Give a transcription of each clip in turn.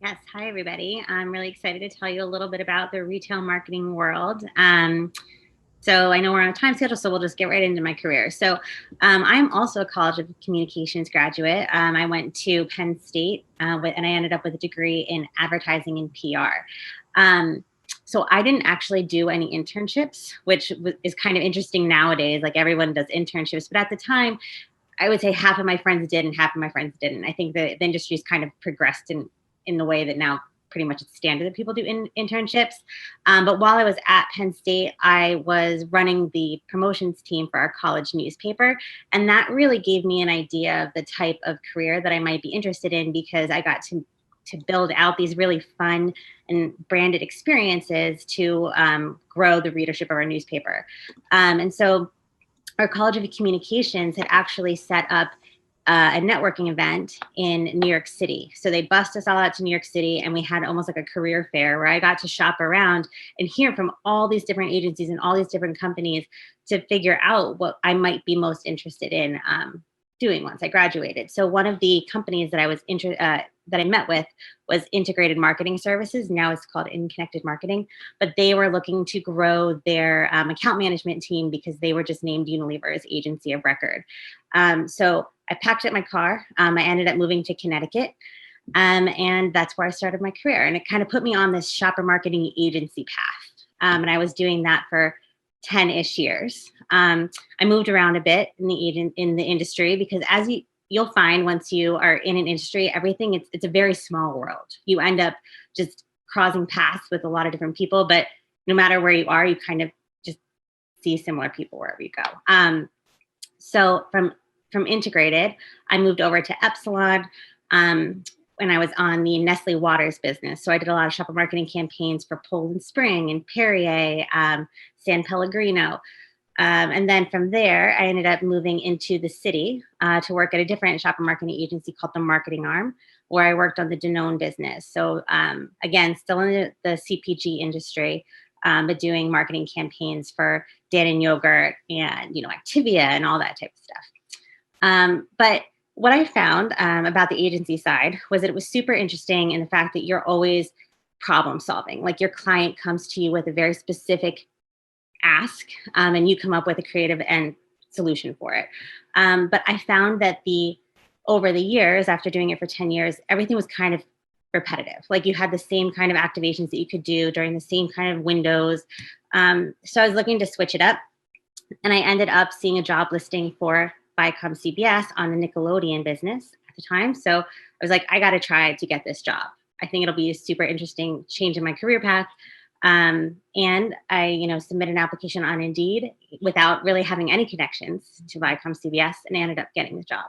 Yes, hi everybody. I'm really excited to tell you a little bit about the retail marketing world. So I know we're on a time schedule, so we'll just get right into my career. I'm also a College of Communications graduate. I went to Penn State, and I ended up with a degree in advertising and PR. So I didn't actually do any internships, which is kind of interesting nowadays. Like everyone does internships, but at the time, I would say half of my friends did and half of my friends didn't. I think the industry's kind of progressed in the way that now pretty much it's standard that people do internships. But while I was at Penn State, I was running the promotions team for our college newspaper. And that really gave me an idea of the type of career that I might be interested in because I got to build out these really fun and branded experiences to grow the readership of our newspaper. And so our College of Communications had actually set up a networking event in New York City. So they bussed us all out to New York City, and we had almost like a career fair where I got to shop around and hear from all these different agencies and all these different companies to figure out what I might be most interested in doing once I graduated. So one of the companies that that I met with was Integrated Marketing Services. Now it's called In Connected Marketing, but they were looking to grow their account management team because they were just named Unilever's agency of record. So I packed up my car. I ended up moving to Connecticut. And that's where I started my career. And it kind of put me on this shopper marketing agency path. And I was doing that for 10-ish years. I moved around a bit in the industry because as you'll find once you are in an industry, everything it's a very small world. You end up just crossing paths with a lot of different people, but no matter where you are, you kind of just see similar people wherever you go. So from Integrated, I moved over to Epsilon when I was on the Nestle Waters business. So I did a lot of shopper marketing campaigns for Poland Spring and Perrier, San Pellegrino. And then from there, I ended up moving into the city to work at a different shopper marketing agency called the Marketing Arm, where I worked on the Danone business. So again, still in the CPG industry, but doing marketing campaigns for Dannon Yogurt and Activia and all that type of stuff. But what I found about the agency side was that it was super interesting in the fact that you're always problem solving. Like your client comes to you with a very specific ask and you come up with a creative and solution for it. But I found that over the years, after doing it for 10 years, everything was kind of repetitive. Like you had the same kind of activations that you could do during the same kind of windows. So I was looking to switch it up. And I ended up seeing a job listing for ViacomCBS on the Nickelodeon business at the time. So I was like, I got to try to get this job. I think it'll be a super interesting change in my career path. And I, submitted an application on Indeed without really having any connections to ViacomCBS and I ended up getting the job.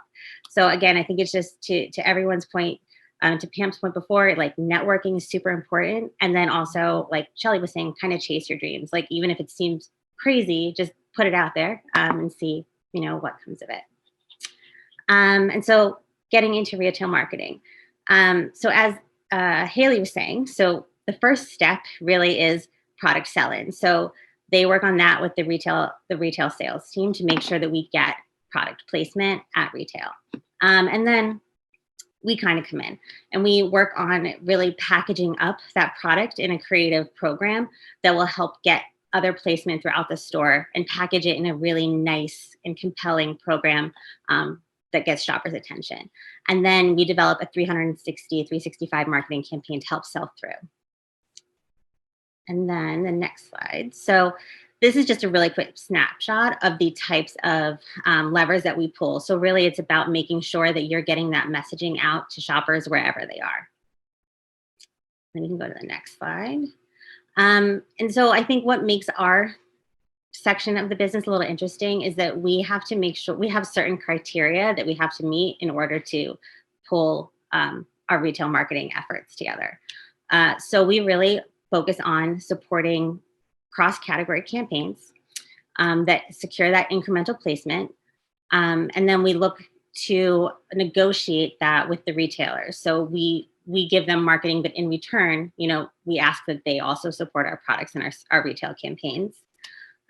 So again, I think it's just to everyone's point, to Pam's point before, like networking is super important. And then also, like Shelly was saying, kind of chase your dreams. Like even if it seems crazy, just put it out there and see, what comes of it. And so getting into retail marketing. So as Haley was saying, so the first step really is product selling. So they work on that with the retail sales team to make sure that we get product placement at retail. And then we kind of come in and we work on really packaging up that product in a creative program that will help get other placement throughout the store and package it in a really nice and compelling program that gets shoppers' attention. And then we develop a 365 marketing campaign to help sell through. And then the next slide. So this is just a really quick snapshot of the types of levers that we pull. So really it's about making sure that you're getting that messaging out to shoppers wherever they are. Then we can go to the next slide. And so I think what makes our section of the business a little interesting is that we have to make sure we have certain criteria that we have to meet in order to pull our retail marketing efforts together. So we really focus on supporting cross-category campaigns that secure that incremental placement. And then we look to negotiate that with the retailers. So we give them marketing, but in return, we ask that they also support our products and our retail campaigns.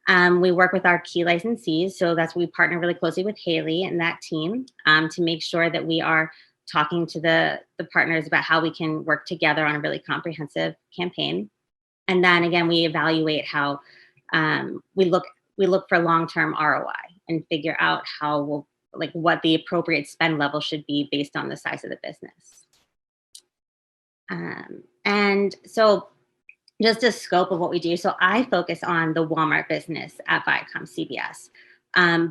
We work with our key licensees. So that's we partner really closely with Haley and that team to make sure that we are talking to the partners about how we can work together on a really comprehensive campaign. And then again, we evaluate how we look for long-term ROI and figure out how we'll like what the appropriate spend level should be based on the size of the business. And so just a scope of what we do. So I focus on the Walmart business at ViacomCBS.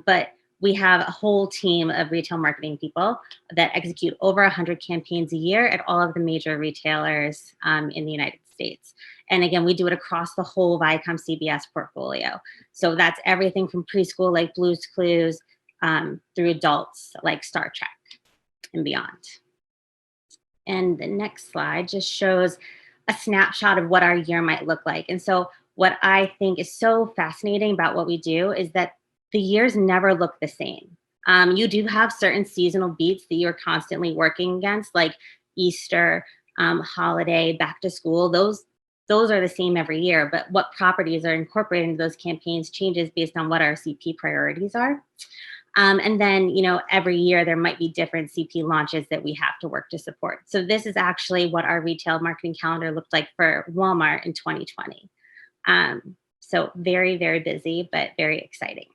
But we have a whole team of retail marketing people that execute over 100 campaigns a year at all of the major retailers in the United States. And again, we do it across the whole ViacomCBS portfolio. So that's everything from preschool like Blue's Clues through adults like Star Trek and beyond. And the next slide just shows a snapshot of what our year might look like. And so what I think is so fascinating about what we do is that the years never look the same. You do have certain seasonal beats that you're constantly working against, like Easter, holiday, back to school. Those are the same every year, but what properties are incorporated into those campaigns changes based on what our CP priorities are. And then, every year there might be different CP launches that we have to work to support. So this is actually what our retail marketing calendar looked like for Walmart in 2020. So very, very busy, but very exciting.